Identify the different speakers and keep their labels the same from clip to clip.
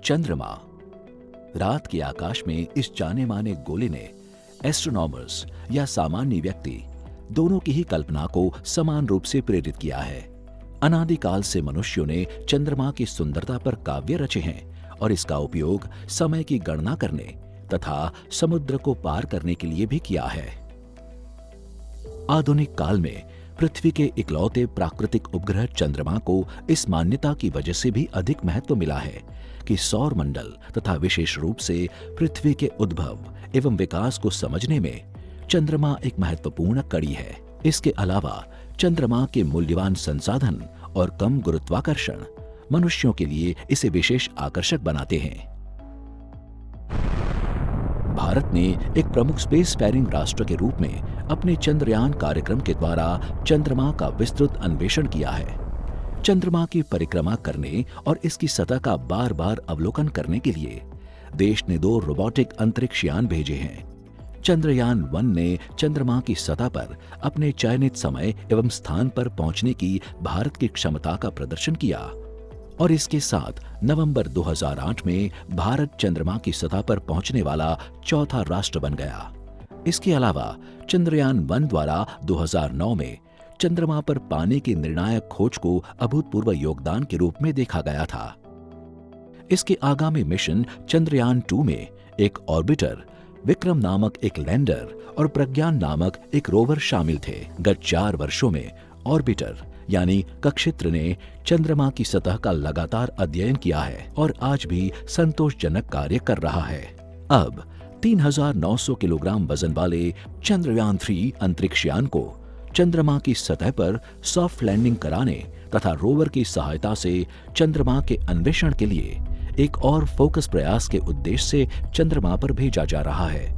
Speaker 1: चंद्रमा। रात के आकाश में इस जाने माने गोले ने एस्ट्रोनॉमर्स या सामान्य व्यक्ति दोनों की ही कल्पना को समान रूप से प्रेरित किया है। अनादिकाल से मनुष्यों ने चंद्रमा की सुंदरता पर काव्य रचे हैं और इसका उपयोग समय की गणना करने तथा समुद्र को पार करने के लिए भी किया है। आधुनिक काल में पृथ्वी के इकलौते प्राकृतिक उपग्रह चंद्रमा को इस मान्यता की वजह से भी अधिक महत्व मिला है कि सौर मंडल तथा विशेष रूप से पृथ्वी के उद्भव एवं विकास को समझने में चंद्रमा एक महत्वपूर्ण कड़ी है। इसके अलावा चंद्रमा के मूल्यवान संसाधन और कम गुरुत्वाकर्षण मनुष्यों के लिए इसे विशेष आकर्षक बनाते हैं। भारत ने एक प्रमुख स्पेस फेयरिंग राष्ट्र के रूप में अपने चंद्रयान कार्यक्रम के द्वारा चंद्रमा का विस्तृत अन्वेषण किया है। चंद्रमा की परिक्रमा करने और इसकी सतह का बार बार अवलोकन करने के लिए देश ने 2 रोबोटिक अंतरिक्ष यान भेजे हैं। चंद्रयान 1 ने चंद्रमा की सतह पर अपने चयनित समय एवं स्थान पर पहुंचने की भारत की क्षमता का प्रदर्शन किया और इसके साथ नवंबर 2008 में भारत चंद्रमा की सतह पर पहुंचने वाला चौथा राष्ट्र बन गया। इसके अलावा चंद्रयान 1 द्वारा 2009 में चंद्रमा पर पानी की निर्णायक खोज को अभूतपूर्व योगदान के रूप में देखा गया था। इसके आगामी मिशन चंद्रयान 2 में एक ऑर्बिटर, विक्रम नामक एक लैंडर और प्रज्ञान नामक एक रोवर शामिल थे। गत 4 वर्षों में ऑर्बिटर यानी कक्षित्र ने चंद्रमा की सतह का लगातार अध्ययन किया है और आज भी संतोषजनक कार्य कर रहा है। अब 3900 किलोग्राम वजन वाले चंद्रयान 3 अंतरिक्ष यान को चंद्रमा की सतह पर सॉफ्ट लैंडिंग कराने तथा रोवर की सहायता से चंद्रमा के अन्वेषण के लिए एक और फोकस प्रयास के उद्देश्य से चंद्रमा पर भेजा जा रहा है।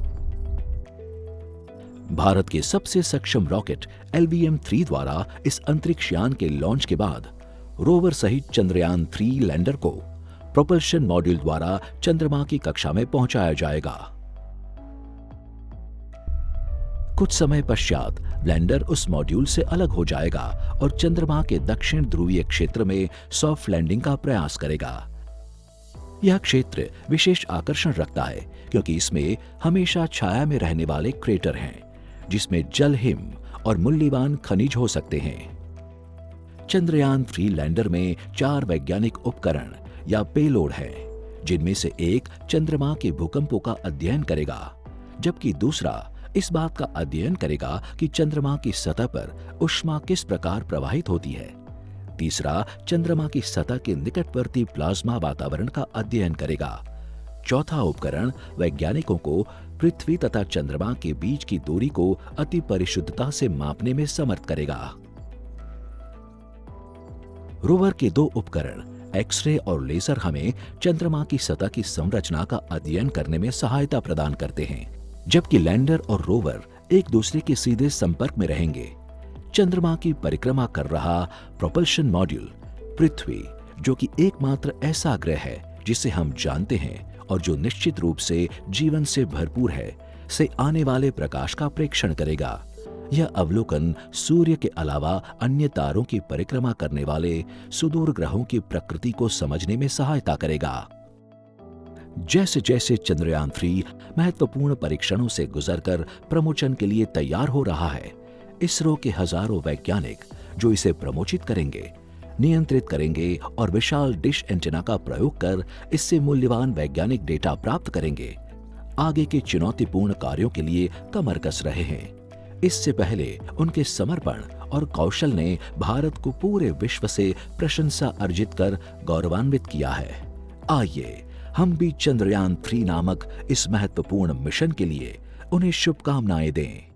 Speaker 1: भारत के सबसे सक्षम रॉकेट LVM-3 द्वारा इस अंतरिक्ष यान के लॉन्च के बाद रोवर सहित चंद्रयान 3 लैंडर को प्रोपल्शन मॉड्यूल द्वारा चंद्रमा की कक्षा में पहुंचाया जाएगा। कुछ समय पश्चात लैंडर उस मॉड्यूल से अलग हो जाएगा और चंद्रमा के दक्षिण ध्रुवीय क्षेत्र में सॉफ्ट लैंडिंग का प्रयास करेगा। यह क्षेत्र विशेष आकर्षण रखता है क्योंकि इसमें हमेशा छाया में रहने वाले क्रेटर हैं, जिसमें जल, हिम और मूल्यवान खनिज हो सकते हैं। चंद्रयान 3 लैंडर में 4 वैज्ञानिक उपकरण या पेलोड हैं, जिनमें से एक चंद्रमा के भूकंपों का अध्ययन करेगा, जबकि दूसरा इस बात का अध्ययन करेगा कि चंद्रमा की सतह पर ऊष्मा किस प्रकार प्रवाहित होती है। तीसरा चंद्रमा की सतह के निकटवर्ती प्लाज्मा वातावरण का अध्ययन करेगा। चौथा उपकरण वैज्ञानिकों को पृथ्वी तथा चंद्रमा के बीच की दूरी को अति परिशुद्धता से मापने में समर्थ करेगा। रोवर के 2 उपकरण एक्सरे और लेजर हमें चंद्रमा की सतह की संरचना का अध्ययन करने में सहायता प्रदान करते हैं, जबकि लैंडर और रोवर एक दूसरे के सीधे संपर्क में रहेंगे। चंद्रमा की परिक्रमा कर रहा प्रोपल्शन मॉड्यूल पृथ्वी, जो कि एकमात्र ऐसा ग्रह है जिसे हम जानते हैं और जो निश्चित रूप से जीवन से भरपूर है, से आने वाले प्रकाश का प्रेक्षण करेगा। यह अवलोकन सूर्य के अलावा अन्य तारों की परिक्रमा करने वाले सुदूर ग्रहों की प्रकृति को समझने में सहायता करेगा। जैसे जैसे चंद्रयान 3 महत्वपूर्ण परीक्षणों से गुजरकर प्रमोचन के लिए तैयार हो रहा है, इसरो के हजारों वैज्ञानिक जो इसे प्रमोचित करेंगे, नियंत्रित करेंगे और विशाल डिश एंटेना का प्रयोग कर इससे मूल्यवान वैज्ञानिक डेटा प्राप्त करेंगे, आगे के चुनौतीपूर्ण कार्यों के लिए कमर कस रहे हैं। इससे पहले उनके समर्पण और कौशल ने भारत को पूरे विश्व से प्रशंसा अर्जित कर गौरवान्वित किया है। आइए हम भी चंद्रयान 3 नामक इस महत्वपूर्ण मिशन के लिए उन्हें शुभकामनाएं दें।